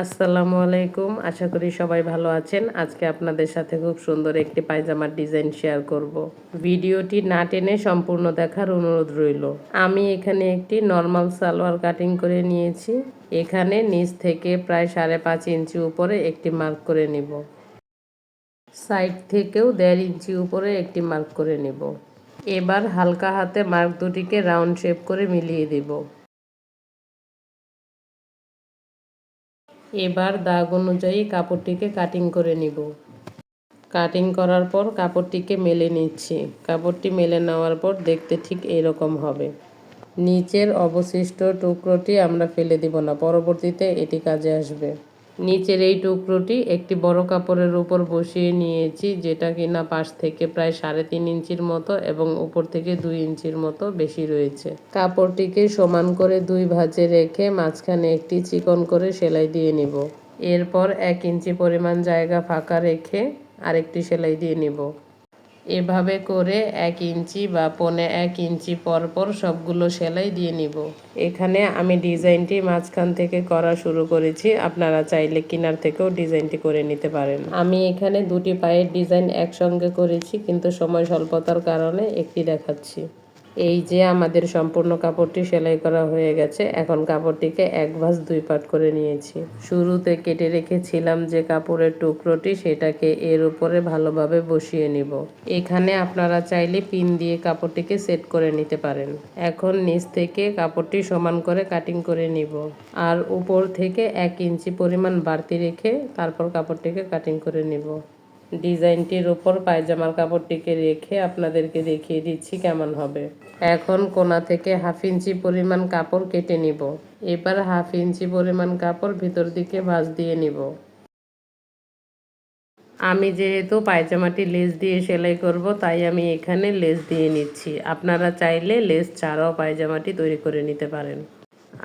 আসসালামু আলাইকুম। আশা করি সবাই ভালো আছেন। আজকে আপনাদের সাথে খুব সুন্দর একটি পায়জামার ডিজাইন শেয়ার করব। ভিডিওটি না টেনে সম্পূর্ণ দেখার অনুরোধ রইল। আমি এখানে একটি নর্মাল সালোয়ার কাটিং করে নিয়েছি। এখানে নিচ থেকে প্রায় 5.5 ইঞ্চি উপরে একটি মার্ক করে নিব। সাইড থেকেও 1.5 ইঞ্চি উপরে একটি মার্ক করে নিব। এবার হালকা হাতে মার্ক দুটিকে রাউন্ড শেপ করে মিলিয়ে দিব। এবার দাগ অনুযায়ী কাপড়টিকে কাটিং করে নিব। কাটিং করার পর কাপড়টিকে মেলে নিচ্ছি। কাপড়টি মেলে নেওয়ার পর দেখতে ঠিক এরকম হবে। নিচের অবশিষ্ট টুকরোটি আমরা ফেলে দিব না, পরবর্তীতে এটি কাজে আসবে। নিচের এই টুকরোটি একটি বড় কাপড়ের উপর বসিয়ে নিয়েছি, যেটা কিনা পাশ থেকে প্রায় 3.5 ইঞ্চির মতো এবং উপর থেকে 2 ইঞ্চির মতো বেশি রয়েছে। কাপড়টিকে সমান করে 2 ভাঁজে রেখে মাঝখানে একটি চিকন করে সেলাই দিয়ে নিব। এরপর 1 ইঞ্চি পরিমাণ জায়গা ফাঁকা রেখে আরেকটি সেলাই দিয়ে নিব। এভাবে করে 1 ইঞ্চি বা 1.25 ইঞ্চি পরপর সবগুলো সেলাই দিয়ে নিব। এখানে আমি ডিজাইনটি মাঝখান থেকে করা শুরু করেছি, আপনারা চাইলে কিনার থেকেও ডিজাইনটি করে নিতে পারেন। আমি এখানে দুটি পায়ের ডিজাইন একসঙ্গে করেছি, কিন্তু সময় স্বল্পতার কারণে একটি দেখাচ্ছি। এই যে আমাদের সম্পূর্ণ কাপড়টি সেলাই করা হয়ে গেছে। এখন কাপড়টিকে 1 ভাঁজ 2 পার্ট করে নিয়েছি। শুরুতে কেটে রেখেছিলাম যে কাপড়ের টুকরোটি, সেটাকে এর উপরে ভালোভাবে বসিয়ে নিব। এখানে আপনারা চাইলে পিন দিয়ে কাপড়টিকে সেট করে নিতে পারেন। এখন নিচ থেকে কাপড়টি সমান করে কাটিং করে নিব, আর উপর থেকে 1 ইঞ্চি পরিমাণ বাড়তি রেখে তারপর কাপড়টিকে কাটিং করে নিব। ডিজাইনটির উপর পায়জামার কাপড়টিকে রেখে আপনাদেরকে দেখিয়ে দিচ্ছি কেমন হবে। এখন কোণা থেকে 1/2 ইঞ্চি পরিমাণ কাপড় কেটে নিব। এবার 1/2 ইঞ্চি পরিমাণ কাপড় ভিতর দিকে ভাঁজ দিয়ে নিব। আমি যেহেতু পায়জামাটি লেস দিয়ে সেলাই করব, তাই আমি এখানে লেস দিয়ে নিচ্ছি। আপনারা চাইলে লেস ছাড়াও পায়জামাটি তৈরি করে নিতে পারেন।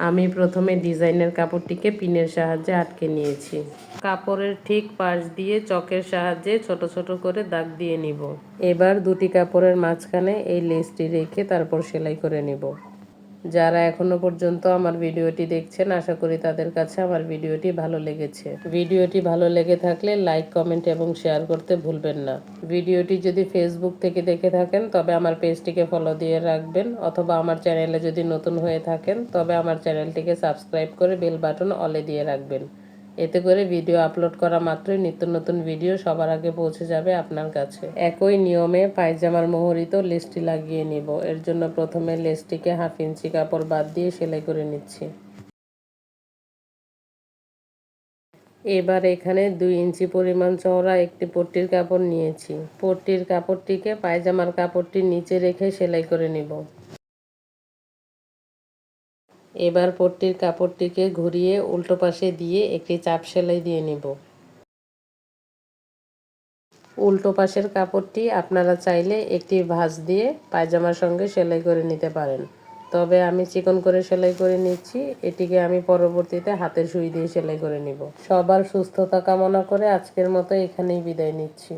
আমি প্রথমে ডিজাইনের কাপড়টিকে পিনের সাহায্যে আটকে নিয়েছি। কাপড়ের ঠিক পাশ দিয়ে চকের সাহায্যে ছোট ছোট করে দাগ দিয়ে নিব। এবার দুটি কাপড়ের মাঝখানে এই লেসটি রেখে তারপর সেলাই করে নিব। যারা এখনো পর্যন্ত আমার ভিডিওটি দেখছেন, আশা করি তাদের কাছে আমার ভিডিওটি ভালো লেগেছে। ভিডিওটি ভালো লেগে থাকলে লাইক, কমেন্ট এবং শেয়ার করতে ভুলবেন না। ভিডিওটি যদি ফেসবুক থেকে দেখে থাকেন তবে আমার পেজটিকে ফলো দিয়ে রাখবেন, অথবা আমার চ্যানেলে যদি নতুন হয়ে থাকেন তবে আমার চ্যানেলটিকে সাবস্ক্রাইব করে বেল বাটন অলে দিয়ে রাখবেন। এতে করে ভিডিও আপলোড করা মাত্রই নিত্য নতুন ভিডিও সবার আগে পৌঁছে যাবে আপনার কাছে। একই নিয়মে পায়জামার মোহরিত লেসটি লাগিয়ে নিব। এর জন্য প্রথমে লেসটিকে 1/2 ইঞ্চি কাপড় বাদ দিয়ে সেলাই করে নিচ্ছি। এবার এখানে 2 ইঞ্চি পরিমাণ চওড়া একটি পট্টির কাপড় নিয়েছি। পট্টির কাপড়টিকে পায়জামার কাপড়টির নিচে রেখে সেলাই করে নিব। এবার পট্টির কাপড়টিকে ঘুরিয়ে উল্টো পাশে দিয়ে একটি চাপ সেলাই দিয়ে নিব। উল্টো পাশের কাপড়টি আপনারা চাইলে একটি ভাঁজ দিয়ে পায়জামার সঙ্গে সেলাই করে নিতে পারেন, তবে আমি চিকন করে সেলাই করে নিচ্ছি। এটিকে আমি পরবর্তীতে হাতের সুই দিয়ে সেলাই করে নিব। সবার সুস্থতা কামনা করে আজকের মতো এখানেই বিদায় নিচ্ছি।